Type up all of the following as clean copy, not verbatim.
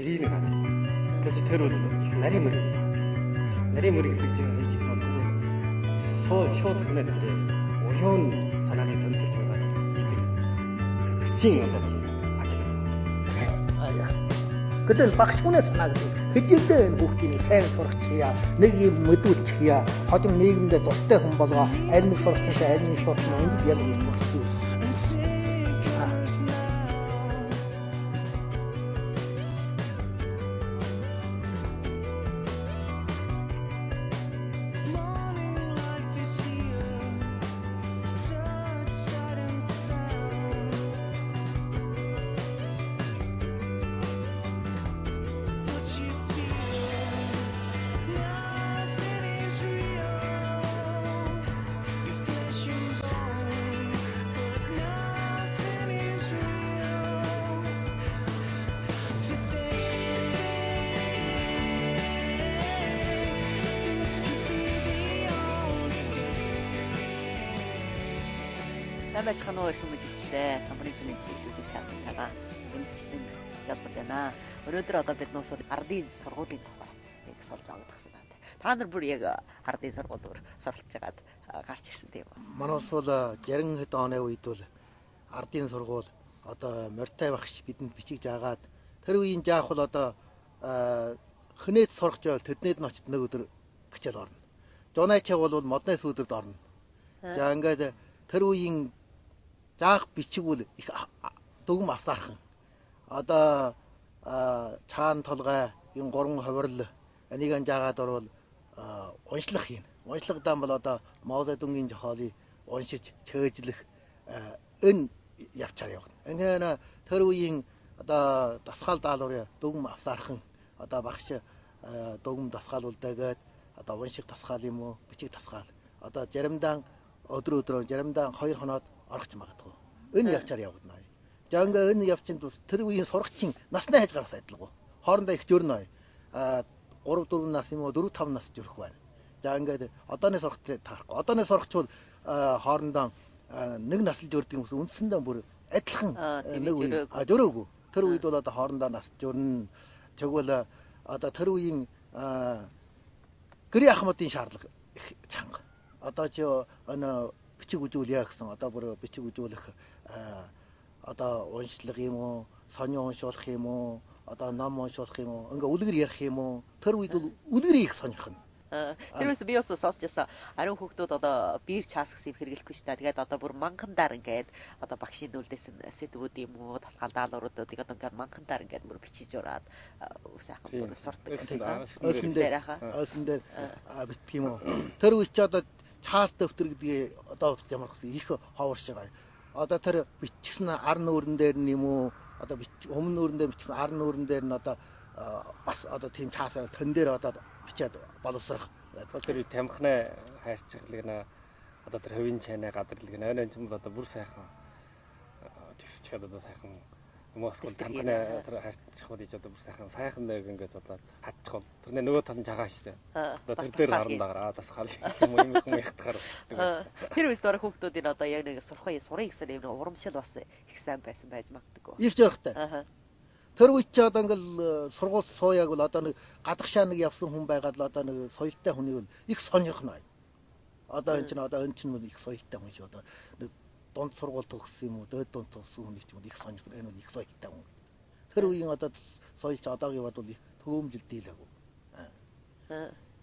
нэрийг нэг хазаж. Тэгж тэр бол их нарийн мөрөг. Нарийн мөрөг гэж нэг юм байна. Шууд хөнөөд тэр уян санааны томилж байгаа. Төчийн болоод ажил. Гэтэл багш хүнээ санаа гэдэг хэдийдээ энэ хүүхдийн сайн сурахчихъя, нэг юм мэдүүлчихъя, хожим нийгэмдээ тустай хүн болгоо аль нэг сурахчаа аль нэг шууд ингэж ял юм багш. Байж ханаа их мэдээлэлтэй самбарын сүнэг хэлүүлэлт тавьтайгаа мэдээлэлтэй ялгаж байна. Өнөөдөр одоо бид нуус ардын сургуулийн тухай нэг суулж авах гэсэн байна. Та нар бүр яг ардын сургуулиур суралцж байгаад гарч ирсэн тийм үү? Манайс бол 60 хэд оны үед бол ардын сургууль одоо морьтой багш бидэнд бичиж жаагаад тэр үеийн жаах бол одоо хөнөөд сурах жаал тэднийд нь очиж нэг өдөр хичээл орно. Жонайчаа бол модны сүйдэрд орно. За ингээд тэр үеийн заах бичигвэл их дүгм авсаархан. Одоо цаан толгой энэ гурван хувирал энийг жаагаад орвол уншлах юм. Уншлагдан бол одоо Мао Цзэдунгийн зохиолыг уншиж чөөжлөх энэ явчаар явна. Энэ тэр үеийн одоо дасгал даалгаврын дүгм авсаархан одоо багш дүгм дасгаалуулдаагээд одоо унших дасгаал юм уу, бичиг дасгаал. Одоо заримдаа өдрөөр заримдаа 2 хоноод орох ч магадгүй. Энэ явчаар явагдана. За ингээ энэ явцын тус тэр үеийн сурагчийн насны хайж гарах адилгүй. Хоорондоо их зөрнө. 3 4 нас юм уу 4 5 нас зөрөх байна. За ингээд одооны сурагчтай таарахгүй. Одооны сурагч бол хоорондоо нэг наслж өрдөг юмс үндсэндээ бүр адилхан нэг үе зөрөөгүй. Тэр үед бол одоо хоорондоо нас зөрнө. Тэгвэл одоо тэр үеийн гэрээ ахмадын шаардлага их чанга. Одоо ч энэ бичиг үзүүлье гэсэн одоо бүр бичиг үзүүлэх одоо уншлах юм уу, сони уншуулах юм уу, одоо ном уншуулах юм уу, ингээ үлгэр ярих юм уу. Тэр үед бол үлгэрийг их сонирхно. Тэрээс би бас сонсчихсан. Ариун хүүхдүүд одоо биер чаас гэсэн хэрэглэхгүй шүү дээ. Тэгээд одоо бүр манхандаар ингээд одоо багшийн нүүлдсэн сэдвүүд юм уу, тасгаал даалгавруудыг одоо ингээд манхандаар ингээд бүр бичиж ураад сайхан бүр сурдаг. Ойсон дээр битгий юм уу. Тэр үед ч одоо цаас дэвтэр гэдгийг одоо ямар их ховорш байгаа. Одоо тэр бичсэн ар нүүрэн дээр нь юм уу, одоо өмнө нүүрэн дээр бичсэн ар нүүрэн дээр нь одоо бас одоо тийм цаас тэн дээр одоо бичээд боловсрох. Тэр тамхины хайрцаглыг нэ одоо тэр хөвийн чайнаа гадарлыг нэ энэ ч одоо бүр сайхан төвчгээд одоо сайхан хүмүүс бол тамхины тэр хайрцах үед одоо бүр сайхан нэг ингээд бодлоод хатчих бол тэр нөгөө тал нь жагаа штэ. Одоо тэр дээр харан дагараа дасгаал юм яхтахаар. Тэр үст орох хүүхдүүдийн одоо яг нэг сурах сурыг гэсэн юм урамшил бас их сайн байсан байж магадгүй. Их зоригтой. Тэр үед ч одоо ингээл сургууль сууяг бол одоо нэг гадагшаа нэг явсан хүн байгаад л одоо нэг соёлтой хүнийг бол их сонирхно. Одоо энэ чинь их соёлтой хүн шиг одоо нэг дунд сургууль төгссөн юм уу, дээд дунд төгссөн хүн ч юм их сонирхно. Энэ бол их соёлтой хүн. Тэр үеийн одоо соёлч одоогийн бод бол их төвөмжил дийлээгүй.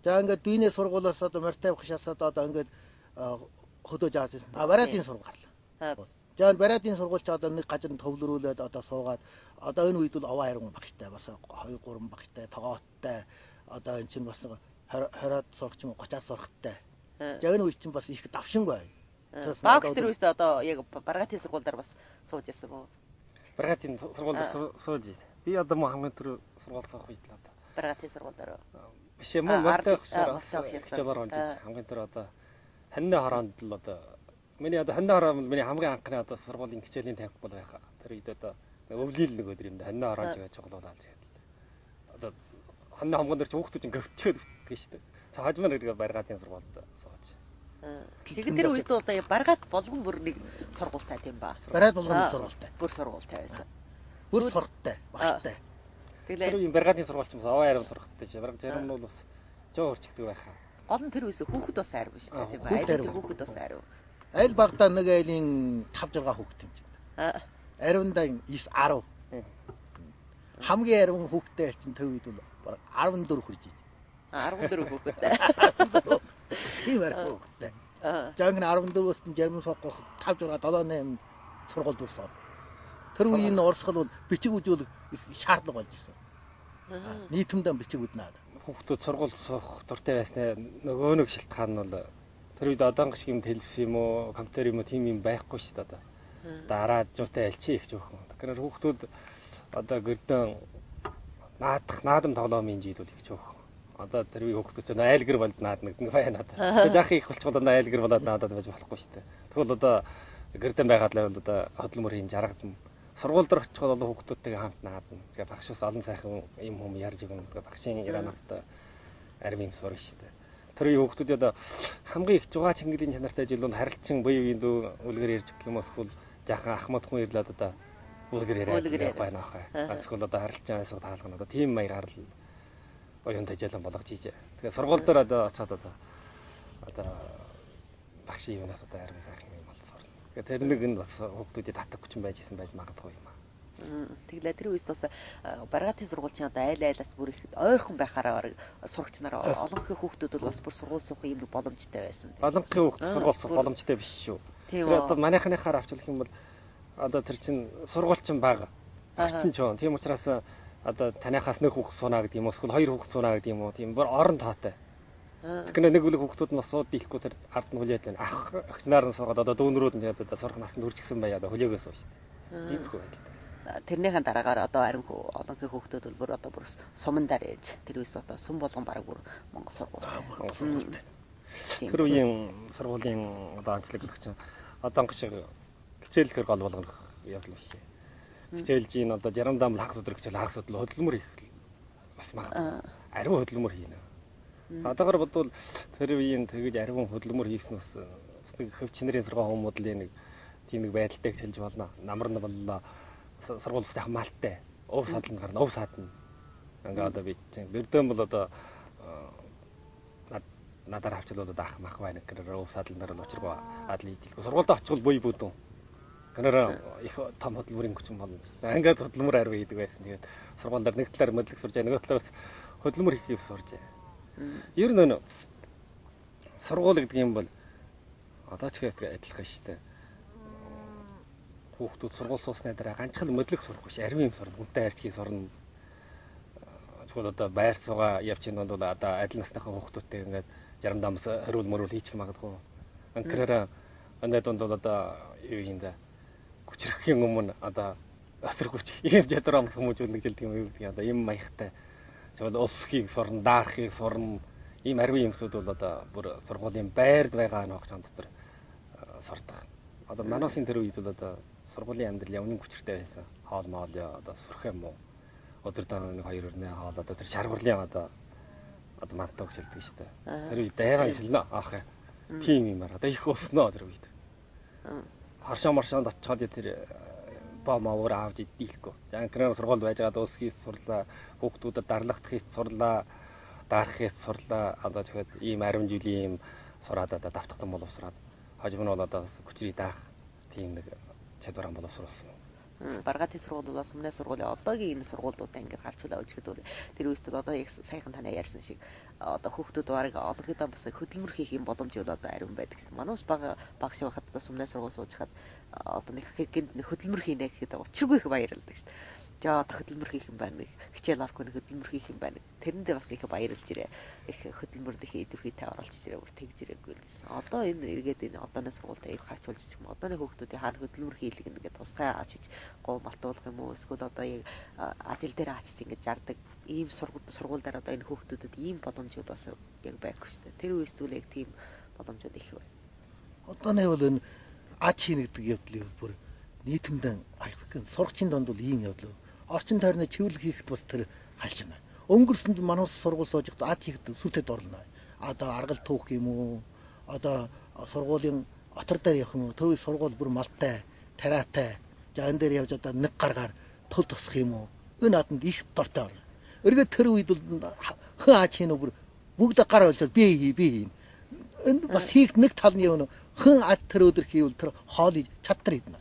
За ингээд дүйний сургуулиас одоо морьтой багшаас одоо ингээд хөдөөж аваад бариадын сургууль гарлаа. За бариадын сургууль ч одоо нэг гажин төвлөрүүлээд одоо суугаад одоо энэ үед бол овоо харин багштай бас 2 3 багштай тоогооттай одоо энэ чинь бас 20-аад сурагч юм 30-аад сурагчтай. За энэ үед чинь бас их давшингүй. Багш тэр үст одоо яг баргатын сургуульдаар бас сууж ясан уу? Баргатын сургуульдаар сууж ийс. Би одоо хамгийн түрүү сургууль суух үед л одоо баргатын сургуульдаар биш юм уу морьтой хичээлээр онж ийс. Хамгийн түрүү одоо ханны хороонд л одоо миний одоо ханны хороо миний хамгийн анхны одоо сургуулийн хичээлийн танхи бол байхаа. Тэр үед одоо өвлийл нэг өдөр юм да ханны хороонд гэж цуглуулаад тэгээд одоо ханны хамгаан дээр ч хүүхдүүд говчээд ütдэг шүү дээ. Та хажмаар иргээ баргатын сургуульд сууж. Тэгээд тэр үед бол баргаад болгон бүр нэг сургуультай тийм ба. Бараад болгон сургуультай. Бүр сургуультай байсан. Бүр сургалттай, багштай. Тэр үеийн бригадын сургууль ч бас овоо арим сурахтай чи. Бараг зарим нь бол бас жоо хурцдаг байхаа. Гол нь тэр үеэс хүүхэд бас арим шүү дээ тийм ээ. Айл хүүхэд бас арим. Аль багтаа нэг айлын 5 6 хүүхэд юм чинь. Аривндаа 9 10. Хамгийн арим хүүхэдтэй аль чинь тэр үед бол бараг 14 хүрж ий. 14 хүүхэд. Тийм арим хүүхэдтэй. Жаахан 14-өөс нь зарим сонгох 5 6 7 8 сургууль дурсан. Тэр үеийн урсгал бол бичиг үзүүлэх их шаардлага болж ирсэн. Нийтэмдээ бичиг үзнэ. Хүүхдүүд сургууль суух дуртай байснаа нөгөө нэг шалтгаан нь бол тэр үед одоонх шиг юм телевиз юм уу, компьютер юм уу тийм юм байхгүй шүү дээ одоо. Дараа жуутай альчи их жоохоо. Тэгэхээр хүүхдүүд одоо гэрдэн наадам тоглоомын жил бол их жоохоо. Одоо тэр үе хүүхдүүд ч айлгэр болд наад нэг байна одоо. Жаахан их болчихвол одоо айлгэр болоод наадад байж болохгүй шүү дээ. Тэгвэл одоо гэрдэн байгаад л одоо хөдөлмөр хийн жаргадна. Сургууль дээр очиход олон хүүхдүүдтэйгээ хамт наадна. Тэгээ багшаас олон сайхан юм хүм ярьж өгнө. Тэгээ багшийн иранаттай арвин сурна шүү дээ. Тэр үе хүүхдүүд одоо хамгийн их жугаа чингэлийн чанартай жил бол харилцан буй үеийн дүү үлгэр ярьж өгөх юм эсвэл жаахан ахмад хүн ирлээд одоо үлгэр яриад байна ахаа. Эсвэл одоо харилцан айсуу таалгана. Одоо тийм маягаар л оюун тажилан болгож ийж. Тэгээ сургууль дээр одоо очиод одоо багшийн юунаас одоо арвин сайхан юм бол сурна. Тэгээ тэр нэг нь бас хүүхдүүдэд татах хүчин байж исэн байж магадгүй юм аа. Тэглээ тэр үест бас баргатын сургуулийн одоо айлаас бүр их ойрхон байхаараа сурагч нар олонхын хүүхдүүд бол бас бүр сургууль суух юм боломжтой байсан. Олонхын хүүхд сургууль суух боломжтой биш шүү. Тэр одоо манайхныхаар авчлах юм бол одоо тэр чин сургууль чин бага. Багч чин ч. Тийм учраас одоо танихаас нэг хүүхд суунаа гэдэг юм уу эсвэл хоёр хүүхд суунаа гэдэг юм уу тийм бүр орон тоотой. Тэгэхээр нэг үлэг хүүхдүүд нь сууд дийлэхгүй тэр ард нь хүлээд байна. Ах агчнаар нь суугаад одоо дүүнрүүд нь одоо сурах насанд хүрчихсэн байя одоо хүлээгээс шүү дээ. Тийм хөө байдалтай. Тэрнийхэн дараагаар одоо арим олонхын хүүхдүүд бол бүр одоо бүр сумандар ээж тэр үес одоо сум болгон баг бүр Монгол сургууль. Тэр үеийн сургуулийн одоо анчлаг гэдэг чинь одоонх шиг хичээлээр гол болгох явдал биш. Хичээлж ийн одоо жарамдаа хагас өдөр хичээл хагас өдөр хөдөлмөр хийх бас магадгүй. Ариун хөдөлмөр хийнэ. Одоогор бодвол тэр үеийн тэгж ариун хөдөлмөр хийснээс нэг хөвчнэрийн сургууль хүмүүдлийн нэг тийм нэг байдалтай хичээлж болно. Намар нь боллоо сургууль ус хамаалтай. Өв садлан гарна, өв саадна. Ингээ одоо би чинь бэрдэн бол одоо надаар авчлаад одоо ах мах байна гэхээр өв садлан дээр нь учиргүй адал идэлгүй. Сургуульд очихвол буй бүдүүн. Гэнээр их том хөдөлмөрийн хүчин болно. Ангид хөдөлмөр арив хийдэг байсан. Тэгээд сургууль дээр нэг талаар мэдлэг сурж, нөгөө талаас хөдөлмөр хийх сурж. Ер нь сургууль гэдэг юм бол одоо ч их адилхан шүү дээ. Хүүхдүүд сургууль суусны дараа ганцхан мэдлэг сурах биш, арвин юм сурна, хүнтэй харьцхий сурна. Тэгвэл одоо байр суугаа явж ийн бол одоо адил насныхаа хүүхдүүдтэй ингээд жарамдамс хөрүүл мөрүүл хийчих магадгүй. Анкараа анаад бол одоо юу юм да. Хүчрэхийн өмнө одоо асар хүч ийм чадвар амс хүмүүжүүлнэ гэж хэлдэг юм юу гэдэг. Одоо ийм маягтай. Тэгвэл улсхийг сурна, даархийг сурна. Ийм арвин юмсууд бол одоо бүр сургуулийн байрд байгаа ногч ан дотор сурдаг. Одоо манайсын тэр үед бол одоо сургуулийн амьдрал явны хүчтэй байсан. Хоол моол одоо сурах юм уу? Өдөр доо нэг 2 өрнө хоол одоо тэр шаргуурлын одоо мантаг шилдэг шүү дээ. Тэр үед дайван жилнэ аах. Тийм юмар одоо их өснөө тэр үед. Харшаамаршаанд очиод тэр бомоор авч идэлгүй. Анкраар сургууль байж байгаа дөөсхийс сурлаа, хүүхдүүдэд дарлахдахыг сурлаа, даарахыг сурлаа. Одоо тэгэхэд ийм 10 жилийн ийм сураад одоо давтахтан боловсраад хожим нь бол одоо хүчрий даах тийм нэг чадвар ам боловсруулсан. Баргатын сургууль бол сумны сургуулийн одоогийн энэ сургуулиудаа ингээд харьцуулаа үзэхэд тэр үстэд одоо яг саяхан танаа ярьсан шиг одоо хүүхдүүд бараг олонхийдөө бас хөдөлмөр хийх юм боломж бол одоо ариун байдаг гэсэн. Манайс багш байхад одоо сумны сургууль сууж хаад одоо нэг хөдөлмөр хийнэ гэхэд учиргүй их баярлдаг шүү дээ. За одоо хөдөлмөр хийх юм байна. Хичээл авахгүй хөдөлмөр хийх юм байна. Тэрэндээ бас их баярлж ирээ. Их хөдөлмөрд их идэвхтэй оролцож ирээ. Бүр тэгж ирээгүй гэсэн. Одоо энэ эргээд энэ одооны сургуультай их харьцуулж юм. Одооны хүүхдүүдийн хаана хөдөлмөр хийлгэх ингээд тусгай ачиж гоо малтуулах юм уу? Эсвэл одоо яг ажил дээр ачиж ингээд жардаг. Ийм сургуульдаар одоо энэ хүүхдүүдэд ийм боломжууд бас яг байхгүй шүү дээ. Тэр үеэс зүйл яг тийм боломжууд их байна. Одооны бол энэ аж хийн гэдэг явдлыг бүр нийтэмдэн аялах. Сурагчийн донд бол ийм явдал. Орчин тойрны чивлэг хийхэд бол тэр халж байна. Өнгөрсөнд манайс сургууль сууж байхдаа ад хийхэд сүлтэд орлоо. Одоо аргал түүх юм уу? Одоо сургуулийн отор дээр явах юм уу? Тэр сургууль бүр малтай, тариатай. За энэ дээр явж одоо нэг гаргаар төл тусах юм уу? өн нааданд их дортой орно. Эргээд тэр үед бол хэн аач хийнэ бүр бүгд гар олж би хий. Энэ бас хийх нэг тал нь юу хэн ад тэр өдөр хийвэл тэр хоолыг чадтар идэнэ.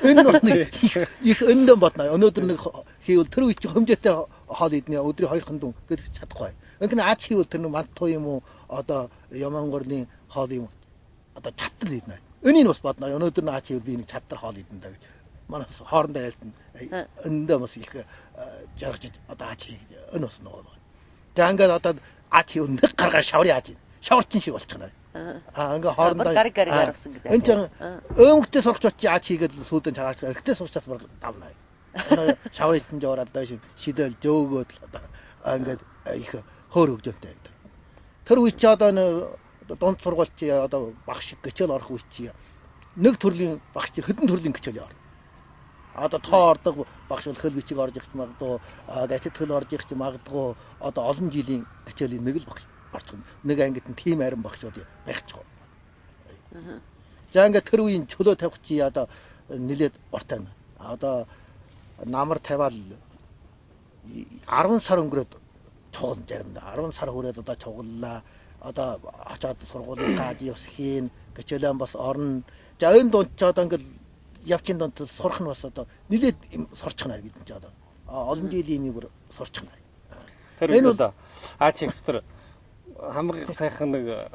Энэ бол нэг их өндөн бодно. Өнөөдөр нэг хийвэл тэр үе чи хэмжээтэй хоол идэнэ. Өдрийн 2 хандун гэж чадахгүй. Ингээд аач хийвэл тэр нэг мантуу юм уу одоо Ямангорны хоол юм одоо чадтар идэнэ. Энийг бас бодно. Өнөөдөр аач хийвэл би нэг чадтар хоол идэнэ гэж. Манай хоорондоо айлтна. Өндөө бас их жаргаж одоо аач хий гэж энэ бас нөгөө. Тэгээ ингээд одоо аач хийвэл нэг гаргаар шаврын аач. Шаварчин шиг болчихно. Ингээ хоорондоо гариг гаргасан гэдэг. энэ ч өөмөгтэй сурч очиж аач хийгээд сүйдэн цагаач эргэтэй сурчаас баг давна. Энэ шавар итэн жаврал даа шидэл жөөгөөд л одоо ингээд их хөөр хөгжөнтэй. Тэр үе чи одоо дунд сургууль чи одоо багш гिचэл орох үе чи нэг төрлийн багш чи хэдэн төрлийн гिचэл яваа. Одоо тоо ордог багш бол хөл бичиг орж ихч магадгүй гачид хөл орж ихч магадгүй одоо олон жилийн гिचэлийн нэг л багш орчих. Нэг ангид нь тим харин багшууд байхчих. За ингээд тэр үеийн чөлөө тавих чи одоо нилээд уртай байна. Одоо намар тавиал 10 сар өнгөрөөд чугал заримдаа 10 сар хүрээд одоо чугаллаа. Одоо очоод сургуулийн гааж явс хийн гिचэлэн бас орно. За энэ дунд ч одоо ингээд явчин донд сурах нь бас одоо нилээд сурчихна гэдэг чи одоо олон жилийн нэг сурчихна. Тэр одоо аач экстер хамгийн сайхан нэг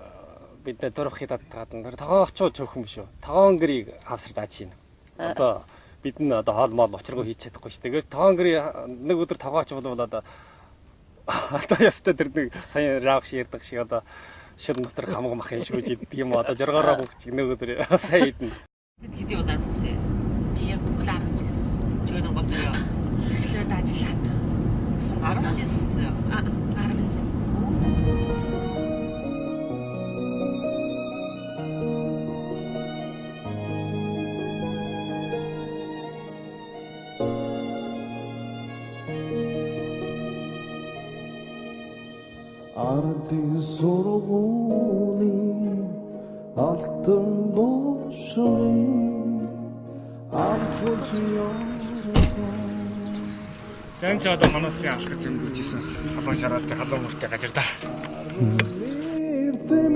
бид дөрвхий татгаад тэр тогоогчоо цөөхөн биш үү? Тогоон гэрийг авсард аач юм. Одоо бид нь одоо хоол моол учиргүй хийж чадахгүй шүү. Тэгээд тогоон гэрийг нэг өдөр тогооч бол одоо ястай тэр нэг сая раавш ярддаг шиг одоо шил дотор хамаг махын шүүж иддэг юм одоо жаргаараа бүгч нэг өдөр сая идэнэ. Хэдийн удаа сүсээ. Би бүгд 10 жил суусан. Чөйдөн болдоо. Эхлээд ажиллаад. 10 жил суусан. 10 жил. Ардын сургуулийн алтан бошны алхаж яваа. Зэн ч одоо манайсын алхаж өнгөрчсэн халуун шараатай халуун мөртэй газар да.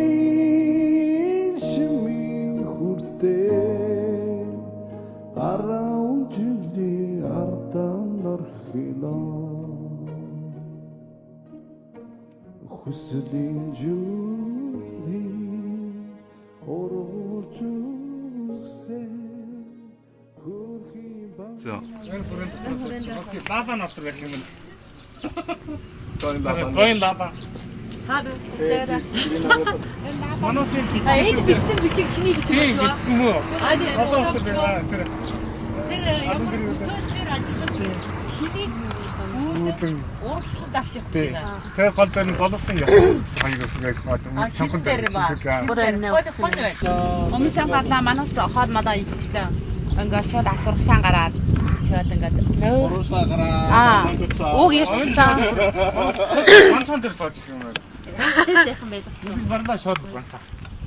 Эрдэмийн шимийн хүртээ араун жилийн ардан орхилоо. Хүслийн журми орж үсэ хөрхийн баг. Лаба натар гэх юм. Тоин Гойн лаба. Хаад. Манайсын Энэ бичсэн бичиг чиний бичиг тийм байна. гэсэн мүү. Одоо тэр Тэр ямар төчөр ажиллах чиний урагшлалд авших гэж байна. тэр гол дээр нь голсон яасан хоёр өсгөөж хаад шанхан дээр Өмнөсөн гадлаа манаас хоол молоо идчихлээ. Ингээд шууд асуурхшаан гараад шууд ингээд Урууслаа гараа. уг ирчихсэн. манчан дээр сууж юм байна. Сайхан байдаг. Би барла шууд банса.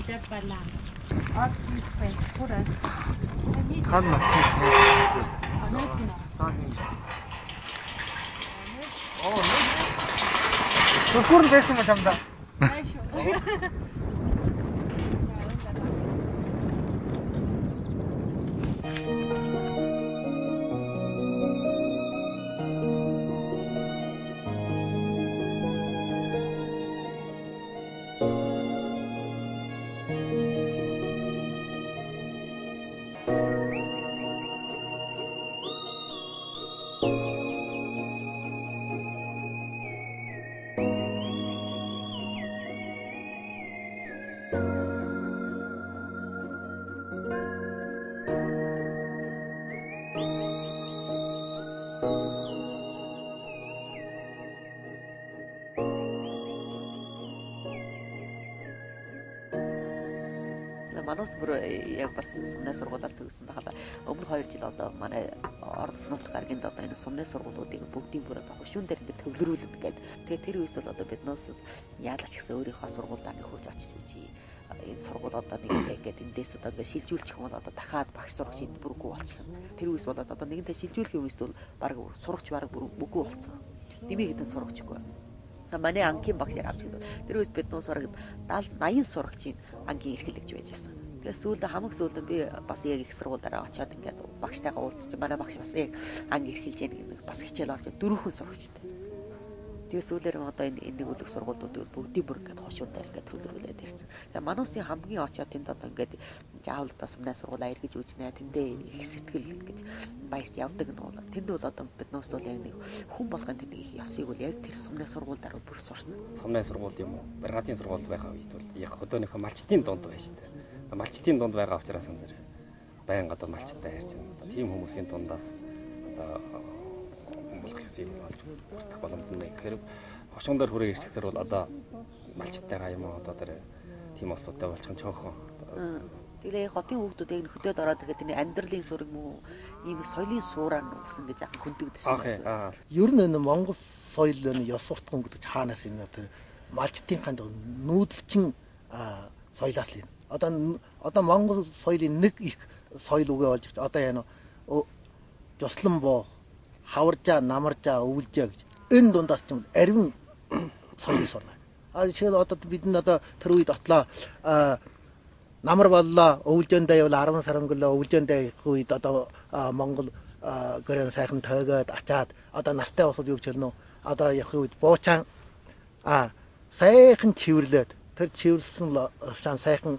Тэд байлаа. Ад хийх хүрээ. Хан мат. Төхөрн байсан юм чамда. Манайс бүр яг бас сумны сургуулиас төгссөн байхад өмнөх 2 жил одоо манай Ордос нутг гарагийн одоо энэ сумны сургуулиудыг бүгдийн бүр одоо хушуун дээр ингэ төвлөрүүлнэ гэдэг. Тэгээ тэр үед бол одоо биднээс яалаач гэсэн өөрийнхөө сургуульдаа нэг хөөж очиж үзье. энэ сургууль одоо нэг ингээд эндээс одоо ингээд шилжүүлчих юм бол одоо дахиад багш сурах шийд бүргүй болчих юм. Тэр үес болоод одоо нэгэнтээ шилжүүлэх үест бол баг сурагч баг үгүй болсон. Дэмий хэдэн сурагчгүй. Манай ангийн багшаар авч ихэд тэр үест бид нуу сурагт 70 80 сурагчийн ангийн эрхлэгч байж байсан. Тэгээс сүүлдээ хамаг сүүлдээ би бас яг их сургуулаараа очиод ингээд багштайгаа уулзчих. Манай багш бас яг анги эрхэлж яах бас хичээл орж 4 сурагчтай. Тэгээс сүүлээр одоо энэ нэг үлэг сургуулиудыг бүгдийн бүр ингээд хошуундаар ингээд төлөвлөлээд ирсэн. Тэгээ мануусын хамгийн очиод тэнд одоо ингээд заавалдаа сумнаа сургуулаа эргэж үүснэ. Тэндээ их сэтгэл гэж баяст явдаг нь бол тэнд бол одоо бид нуус бол яг нэг хүн болгон тэнд их ёсыг бол яг тэр сумнаа сургуульдаар бүр сурсан. Сумнаа сургууль юм уу? Бригадын сургууль байгаа үед бол яг хөдөөнийхөө малчтын дунд байж таа. Малчтын дунд байгаа учраас энэ байнга одоо малчтай ярьж байна. Одоо тийм хүмүүсийн дундаас одоо болох хэсийг олж бүрдэх боломжтой. Тэгэхээр хошгон дээр хүрээ ирчихсээр бол одоо малчтайгаа юм уу одоо тэр тийм улсуудтай болчихсон чөөхөн. Тэгээ хотын хүүхдүүд яг хөдөөд ороод ирэхэд энэ амьдралын суурь юм уу ийм соёлын суураар нь улсан гэж яг хөндөгдсөн байсан. Ер нь энэ Монгол соёл энэ ёс суртахуун гэдэг хаанаас энэ тэр малчтын ханд нүүдэлчин соёлаас л юм. Одоо Монгол соёлын нэг их соёл үгээ болж байгаа. Одоо яа нөө Жослон боо, хаваржаа, намаржаа, өвлжаа гэж энэ дундаас ч юм арвин соёлыг сурна. Жишээл одоо бид нь одоо тэр үед отлоо намар боллоо, өвлжөөндөө явал 10 сар өнгөлөө, өвлжөөндөө явах үед одоо Монгол гэрэн сайхан тойгоод ачаад одоо настай усуд юу гэж хэлнэ үү? Одоо явах үед буучаан сайхан чивэрлээд тэр чивэрлсэн шан сайхан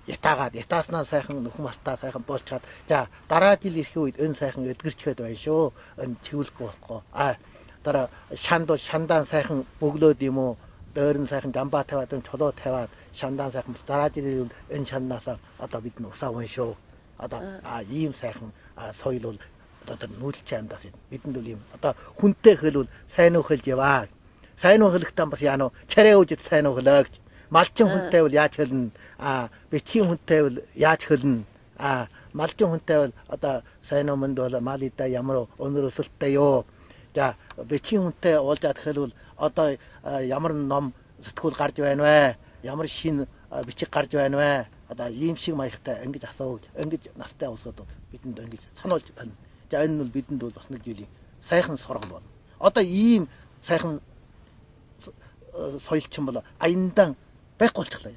ятааснаа сайхан нөхөн мастаа сайхан болчаад за дараа жил ирэх үед энэ сайхан эдгэрчгээд байна шүү. Энэ чивэрлэхгүй болохгүй. дараа шандаа сайхан бөглөөд юм уу? Дээр нь сайхан жамбаа тавиад энэ чулуу тавиад шандаа сайхан дараа жил энэ шандаасаа одоо бид нь усаа уун шүү. Одоо ийм сайхан соёл бол одоо нүүдэлч аймдаас бидэнд бол ийм одоо хүнтэй хэлвэл сайн уу хэлж яваа. Сайн уу хэлэхдээ бас яа нөө чарэ үжид сайн уу хэлээ гэж. Малчин хүнтэй бол яаж хэлнэ? Бэтгийн хүнтэй бол яаж хэлнэ? Малчин хүнтэй бол одоо сайн уу мэнд бол малида ямар өнөр өсөлттэй юу? За бэтгийн хүнтэй уулзаад хэлвэл одоо ямар ном сэтгүүл гарч байна вэ? Ямар шин бичиг гарч байна вэ? Одоо ийм шиг маягтай ингэж асууж, ингэж настай улсууд бидэнд ингэж сануулж байна. За энэ бол бидэнд бол бас нэг жилийн сайхан сургал бол. Одоо ийм сайхан соёлчин бол аяндан байхгүй болчихлоо.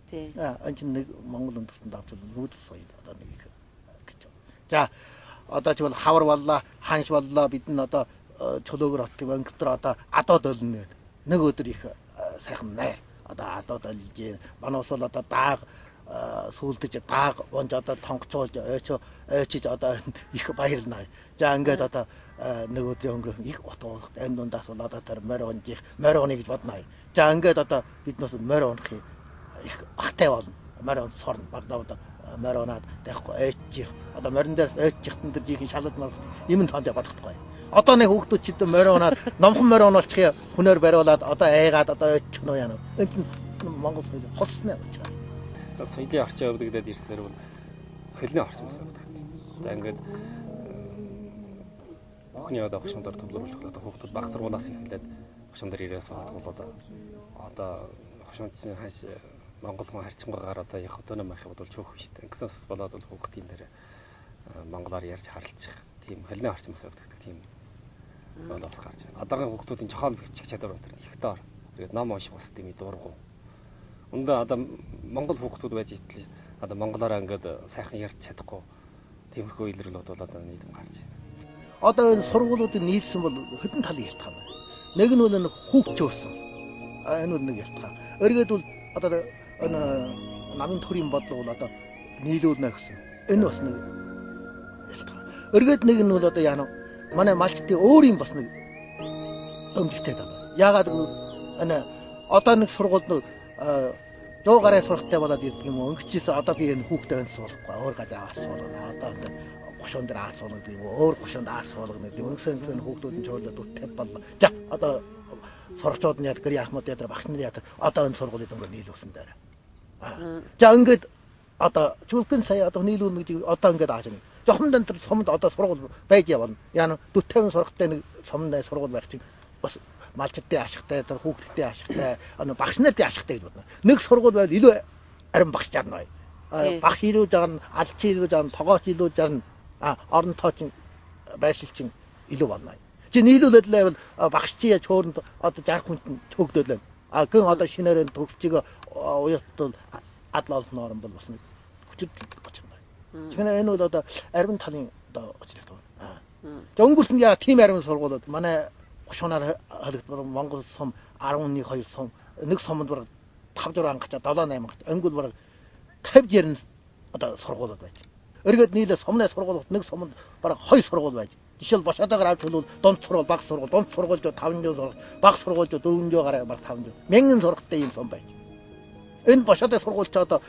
Тий. Энэ чинь нэг Монгол үндэстэн давчул нүүдэл соёл одоо нэг их гэж. За одоо ч бол хавар боллоо, ханш боллоо бид нь одоо чөлөөгөр отгоо өнгөтөр одоо адууд олно гэдэг. Нэг өдөр их сайхан найр. Одоо адууд олж манаас бол одоо дааг сүулдэж дааг вонж одоо тонгоцоолж ойчиж одоо их баярлнаа. За ингээд одоо нэг өдрийн өнгөрөх их утга энэ дундаас бол одоо тэр морь оны гэж бодно. За ингээд одоо биднээс морь унах их багтай болно. Морь он сорно багтаа одоо морь унаад байхгүй ойчих. Одоо морин дээрс ойчихтэн тэр жихийн шалалт марх юм тоонд бодохдохгүй. Одоо нэг хүүхдүүд ч одоо морь унаад номхон морь унуулчих хүнээр бариулаад одоо айгаад одоо ойчих нь яана. Энэ чинь Монгол соёл холсноо учраас. Соёлын орчин өвдөгдөд ирсээр бол хөлний орчин бас өвдөгдөв. За ингээд охины одоо хошин дор төвлөрүүлэх одоо хүүхдүүд баг сургуулаас эхлээд хошин дор ирээс одоо хошинчны хаш Монгол хүн харьцангуйгаар одоо яг өдөнөө мах бодвол чөөх биш дээ. Ингэсээс болоод бол хүүхдийн дээр монголоор ярьж харалцах тийм хөлний орчин бас өвдөгдөв тийм боловс гарч байна. Одоогийн хүүхдүүдийн жохол бичих чадвар өндөр их доор. Тэгээд ном унших бас тийм дургу. Өндөө одоо монгол хүүхдүүд байж итэл одоо монголоор ингээд сайхан ярьж чадахгүй тиймэрхүү илэрлүүд бол одоо нийтэм гарч байна. Одоо энэ сургуулиудын нийлсэн бол хэдэн талын ялтгаан байна. Нэг нь бол энэ хүүхч өөрсөн. Энэ бол нэг ялтгаан. Өргөд бол одоо энэ намын төрийн бодлого бол одоо нийлүүлнэ гэсэн. Энэ бас нэг ялтгаан. Өргөд нэг нь бол одоо яа нь манай малчтын өөрийн бас нэг өмдөлтэй тал. Яагаад энэ одоо нэг сургуульд 100 гараа сурахтай болоод ирдэг юм уу? Өнгөчөөс одоо би энэ хүүхдээ өн суулгахгүй өөр газар аваад суулгана. Одоо ингээд гушуун дээр аваад суулгана юм уу? Өөр гушуунд аваад суулгана гэдэг. Өнгөсөн хүүхдүүд нь чөөлөд үттэй боллоо. За одоо сурагчууд нь яг гэр яхмууд ядар багш нар ядар одоо энэ сургуулийг ингээд нийлүүлсэн дээр. За ингээд одоо чүлгэн сая одоо нийлүүлнэ гэж одоо ингээд ааш юм. Жохон дан тэр сумд одоо сургууль байж явна. Яа 40 сурахтай нэг сумд сургууль байх чинь бас малчтын ашигтай, тэр хүүхдтэй ашигтай, багш нарын ашигтай гэж бодно. Нэг сургууль байл илүү арин багш жарна. Тий. Багш илүү жарна, алч илүү жарна, тогооч илүү жарна. Орон тоочин байшилчин илүү болно. Чи нийлүүлээд л байвал багш чи яж хооронд одоо 60 хүнд төгдөөлөө. Гэн одоо шинээрээ төгсчиг уяттал адал олох норм бол бас нэг хүчтэй болж байна. Тэгэхээр энэ бол одоо арвин талын одоо очролт байна. За өнгөрсөн яа тийм арвин сургуулиуд манай гушуунаар холигдмор Монгол сум 11 2 сум нэг сумд бараг 5 6 ангачаа 7 8 ангач ангул бараг 50 60 одоо сургуулиуд байж. Өргөд нийлээ сумны сургуулиуд нэг сумд бараг 2 сургууль байж. Жишээл бошоодоор авч хэлвэл дунд сургууль, баг сургууль, дунд сургуульчууд 500 сургууль, баг сургуульчууд 400 гараа баг 500. Мянган сургалттай юм сум байж. Энэ бошоодын сургуульч одоо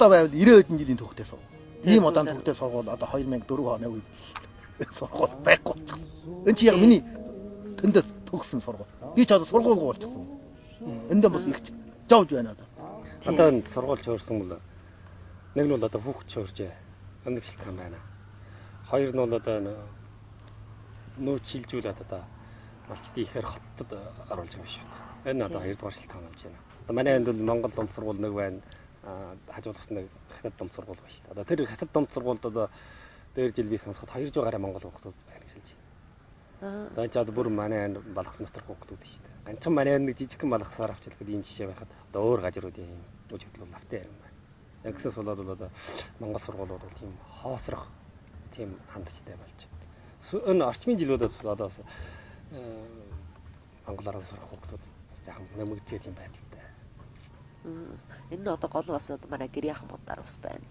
байвал 90 хэдэн жилийн төвхтэй сургууль. Ийм удаан төвхтэй сургууль одоо 2004 оны үед сургууль байхгүй. Энэ чи яг миний тэндээс төгссөн сургууль. Би ч одоо сургууль гуулчихсан. Эндээ бас их жавж байна одоо. Одоо энэ сургуульч өөрсөн бол нэг нь бол одоо хүүхд чөөржээ. Нэг шилтгэн байна. Хоёр нь бол одоо нөө чилжүүлээд одоо малчдын ихээр хоттод оруулж байгаа шүү дээ. Энэ одоо хоёрдугаар шилтгэн болж байна. Одоо манай энд бол Монгол дунд сургууль нэг байна. Хажуулаас нэг хятад дунд сургууль байна шүү дээ. Одоо тэр хятад дунд сургуульд одоо дээр жил би сонсоход 200 гаруй монгол хүүхдүүд байна гэж хэлж байна. Одоо ч одоо бүр манай энд балгас дотор хүүхдүүд шүү дээ. Ганцхан манай нэг жижигхэн балгасаар авчихлаа ийм жишээ байхад одоо өөр гажруудын үжиглэл автаа юм байна. Яг гэсээс болоод одоо монгол сургуулиуд бол тийм хоосрох тийм хандчтай болж. Энэ орчмын жилүүдээс одоо бас монголоор сурах хүүхдүүд жаахан нэмэгдээд юм байдалтай. Энэ одоо гол бас одоо манай гэр яхмуудаар бас байна.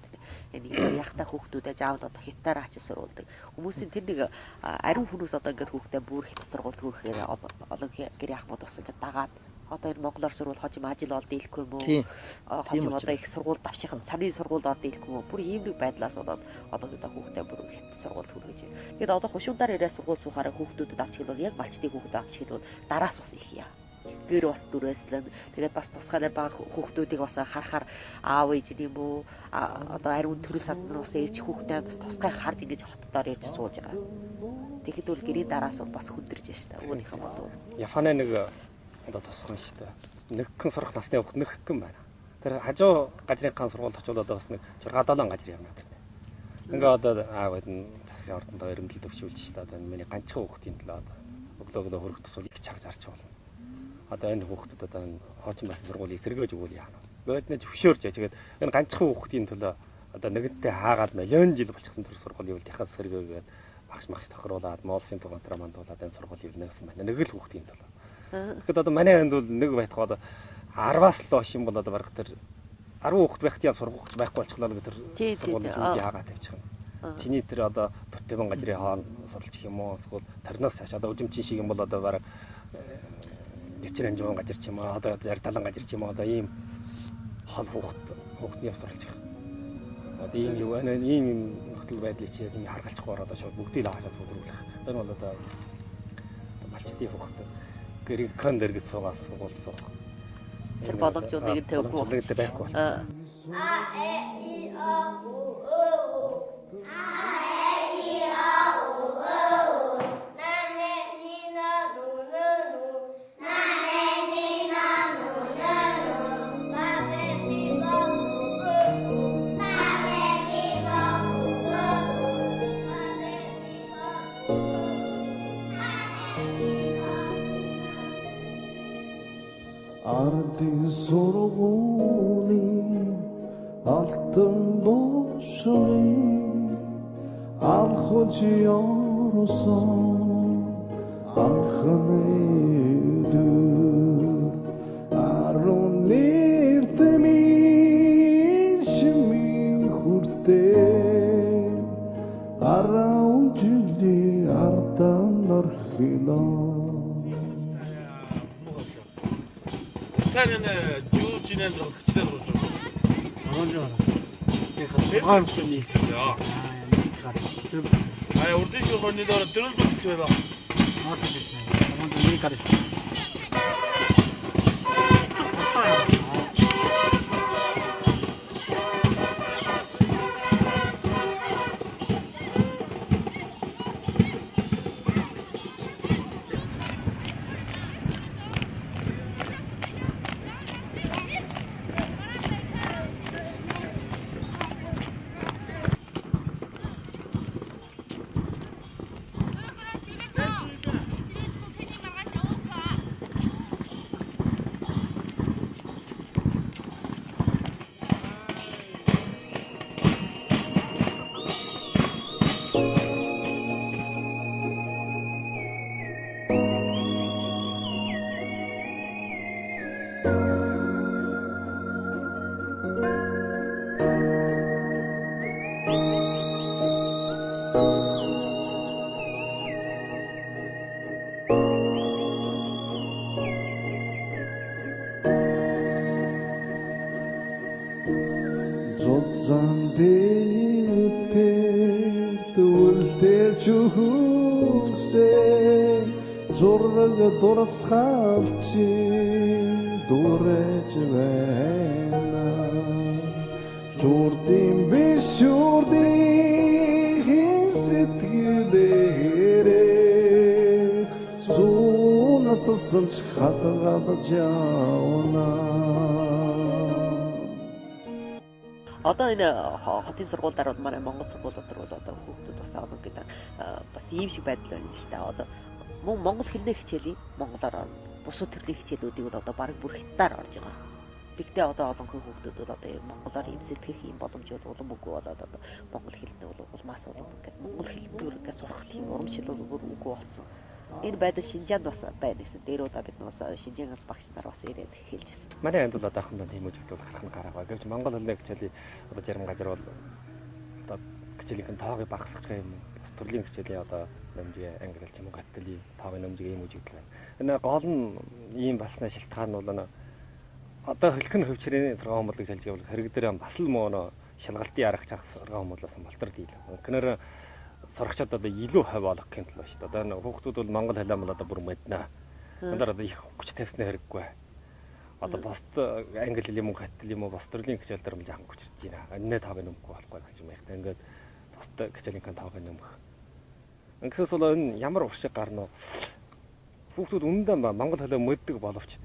Энэ яхтай хүүхдүүдээ заавал одоо хятаар ачиж сурулдаг. Хүмүүсийн тэр нэг ариун хүмүүс одоо ингээд хүүхдээ бүр хятад сургуульд хүрхээр олон гэр яхмууд бас ингээд дагаад одоо энэ монголоор сурвал хожим ажил олд ийлэхгүй юм уу? Хожим одоо их сургууль давшихын сарын сургуульд орд ийлэхгүй юм уу? Бүр ийм нэг байдлаас болоод одоо хүүхдээ бүр хятад сургуульд хүргэж байна. Тэгээд одоо хушуудаар ирээ сургууль суухаараа хүүхдүүдэд авч хэлбэл яг малчдын хүүхдэд авч хэлбэл дараас бас их яа. Гэр бас дүрээслэн тэгээд бас тусгаараа бага хүүхдүүдийг бас харахаар аав ээж юм уу одоо ариун төрөл садна бас ээж хүүхдээ бас тусгай харж ингэж хотдоор ярьж сууж байгаа. Тэгэхэд бол гэрийн дараас бас хүндэрж штэ өөрийнхөө бодов. Японы нэг одоо тосхон штэ. Нэгхэн сурах насны хүүхд нэгхэн байна. Тэр хажуу гажрынхаа сургуульд очиод одоо бас нэг 6-7 гажир явна гэдэг. Ингээ одоо аавд нь засгийн ордондоо эрэмдэл төвшүүлж штэ. Одоо миний ганцхан хүүхдийн төлөө одоо өглөөгөө хөрөх тусвал их чаг зарч болно. Одоо энэ хүүхдүүд одоо хоочин байсан сургуулийг сэргээж өгвөл яана. Гээд нэг хөшөөрж яагаад энэ ганцхан хүүхдийн төлөө одоо нэгэнтээ хаагаад миллион жил болчихсон төр сургуулийг яхаас сэргээгээд багш тохируулаад моолсын тугантараа мандуулаад энэ сургуулийг нэгсэн байна. Нэг л хүүхдийн төлөө. Тэгэхэд одоо манай энд бол нэг байтугай 10-аас л доош юм бол одоо бараг тэр 10 хүүхд байхад яа сургууль байхгүй болчихлоо гэдэг тэр сургуулийн зүг яагаад тавьчих юм. Чиний тэр одоо төтөмөн гажрын хоон суралчих юм уу? Эсвэл тарнаас цааш одоо үжимчин шиг юм бол одоо бараг дэвчэр анжуун гажир ч юм уу одоо 60-70 гажир ч юм уу одоо ийм хол хүүхдний явсарлчих. Одоо ийм юу байна ийм нөхцөл байдлыг чи ийм харгалзахгүй одоо шууд бүгдийг л хаашаад хөдрүүлэх. Энэ бол одоо малчдын хүүхд гэрийн кон дээр гэж суугаас сургууль суух. Тэр боломжуудыг тавьхгүй байхгүй. Ардын сургуулийн алтан бошны алхаж явсан анхны дөр арун нэртэмийн шимийн хүртээ араун жилийн ардан орхилоо. Таны жүүжинэн рүү хичнээн рүү. Аа юм шиг яа. Урдын шуурны дээр дөрөв зүйл байна. Ордон гэсэн. Аманд нэг гарч. Sandilter tulter chuhuse zurg durashalchi durech vena Jurdim bishurdi hisitgilere Zunasasın çıkartgadı jauna Одоо энэ хотын сургууль дарууд манай Монгол сургууль дотор бол одоо хүүхдүүд бас одоо гэдэг бас ийм шиг байдал байна шүү дээ. Одоо мөн монгол хэлний хичээлийн монголоор бусад төрлийн хичээлүүдийг бол одоо бараг бүр хятадаар орж байгаа. Тэгтээ одоо олонхын хүүхдүүд бол одоо монголоор ийм сэтгэх ийм боломжууд улам үгүй болоод одоо монгол хэлний бол улмаас улам ингээд монгол хэлбэргээ сурах тийм урамшил бол бүр үгүй болсон. Энэ байдал Шинжаанд бас байна гэсэн. Дээр удаа бид бас Шинжаангаас багш нар бас ирээд хэлж байсан. Манай анд бол одоохондоо тийм үйл явдал гарах нь гараагаа. Гэвч монгол хэлний хичээлийн одоо зарим газар бол одоо хичээлийн тоогыг багасгах юм. Бас төрлийн хичээлийн одоо нэмжээ англи хэл ч юм уу гаттлийн тоогын нэмжээ ийм үйл явдал байна. Энэ гол нь ийм басна шалтгаан нь бол одоо хөлхөн хөвчрийн сургаан бодлыг салж явах хэрэг дээр бас л мөн шалгалтын арга чах сургаан бодлоос болтор дийл. Гэнээр сурагчид одоо илүү хав олох гэмт л ба шүү дээ. Одоо хүүхдүүд бол монгол хэлээ бол одоо бүр мэднэ. Эндээр одоо их хүч тавьсны хэрэггүй. Одоо босд англи хэл юм уу гаттл юм уу бос төрлийн хичээл дээр бол жаахан хүчрж байна. Энэ тавыг нөмөхгүй болохгүй гэж юм байна. Ингээд босд хичээлийн тавыг нөмөх. Ингэсээс бол энэ ямар уршиг гарна вэ? Хүүхдүүд үнэндээ монгол хэлээ мэддэг боловч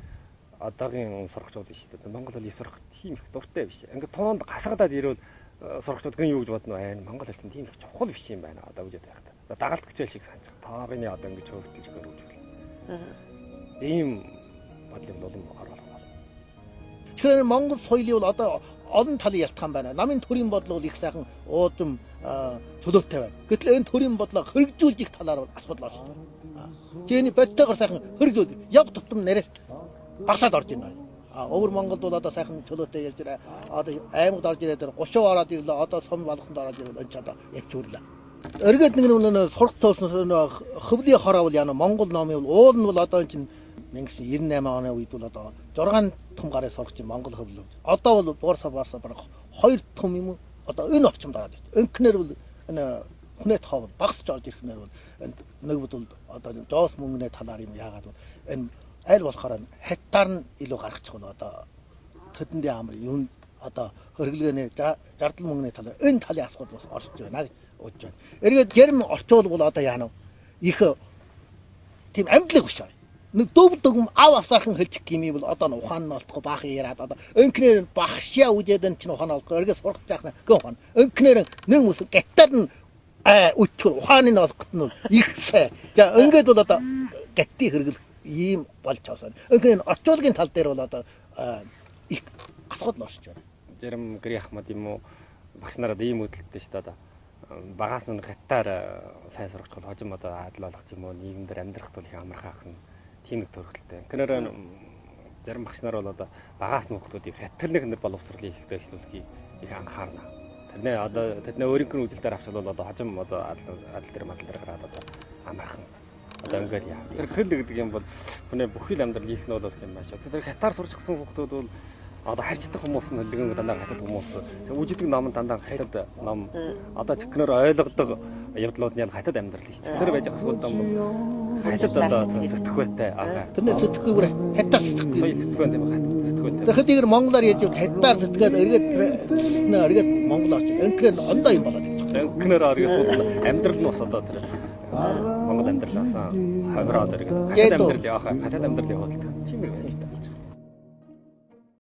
одоогийн сурагчид шүү дээ. Монгол хэлийг сурах тийм их дуртай биш. Ингээд тоонд гасгадаад ирвэл сурагчид гэн юу гэж бодно вэ? Монгол хэл чинь тийм их чухал биш юм байна. Одоо үжээд байх та. Дагалт хичээл шиг санаж байгаа. Тоогны одоо ингэж хөөгдөлж өгөр гэж байна. Ийм бодлын улам оруулах бол. Тэгэхээр Монгол соёлын бол одоо олон талын ялтгаан байна. Намын төрийн бодлого бол их сайхан уудам чөлөөтэй байна. Гэтэл энэ төрийн бодлого хэрэгжүүлж их талаар бол асуудал орж байна. Жиний бодтойгоор сайхан хэрэгжүүл яг тутам нэрээ багсаад орж байна. Өвөр Монголд бол одоо сайхан чөлөөтэй ярьж байгаа. Одоо аймагт орж ирээд 30 ороод ирлээ. Одоо сум болгонд ороод ирвэл энэ ч одоо ягчуурлаа. Эргээд нэг сурах тооснос хөвлийн хороо бол яна Монгол номын бол уул нь бол одоо энэ чинь 1998 оны үед бол одоо 6 том гарыг сурах чинь Монгол хөвлөв. Одоо бол буурсаа бараг 2 том юм одоо энэ орчимд ороод ирж. Өнкнэр бол энэ хүнэт ховд багсч орж ирэхнээр бол нэг бол одоо жоос мөнгөний талаар юм яагаад бол энэ аль болохоор хаттаар нь илүү гаргачих бол одоо төдөндийн амар юм одоо хөргөлгөөний зардал мөнгөний талаар энэ талын асуудал бас орж байна гэж бодож байна. Эргээд ярим орчуул бол одоо яана их тийм амьдлаг биш аа. Нэг дөв дөм ав авсархан хэлчих гэмий бол одоо ухаан нь олдохгүй баах яриад одоо өнкнэр багшаа үжээд энэ чинь ухаан олдохгүй эргээд сурах заахна гэн ухаан өнкнэр нэг мөс гаттад нь үтчгүй ухааны нь олохт нь их сайн. За ингээд бол одоо гаттыг хэрэглэх ийм болж байгаа. Өнкнэр орчуулгын тал дээр бол одоо их асуудал орж байна. Зарим гэрийн ахмад юм уу багш нараад ийм хөдөлттэй шүү дээ. Багаас нь гаттаар сайн сурагч бол хожим одоо адил болох юм уу нийгэмдэр амьдрахт бол их амархаах нь тийм нэг төрөлтэй. Гэнээр зарим багш нар бол одоо багаас нь хүмүүсийг хатталныг нэр боловсролын их дэвшлүүлэхийг их анхаарна. Тэрнээ одоо тэдний өөрийнх нь үйлдэлээр авчвал одоо хожим одоо адил дээр гараад одоо амархан одоо ингээд яа. Тэр хэл гэдэг юм бол хүний бүхэл амьдрал их нь бол юм байна. Тэр хатаар сурчсан хүмүүс бол одоо харьцдаг хүмүүс нь хөлгөн дандаа хатад хүмүүс үжидэг ном дандаа хатад ном одоо техноор ойлгодог явдлууд нь хатад амьдрал хийж чигсэр байж байгаа сүлд ном хатад одоо сэтгэхүйтэй тэрний сэтгэхүйгээр хатаас сэтгэхүй юм сэтгэхүйтэй тэгэхээр тийгэр монголоор яаж хатаар сэтгэгээд эргээд монгол орч өнкрэн ондоо юм болоод өнкнөр оргоос амьдрал нь бас одоо тэр монгол амьдралаас хавраад эргээд хатад амьдрал явах хатад амьдрал явуулдаг тийм юм байна л да.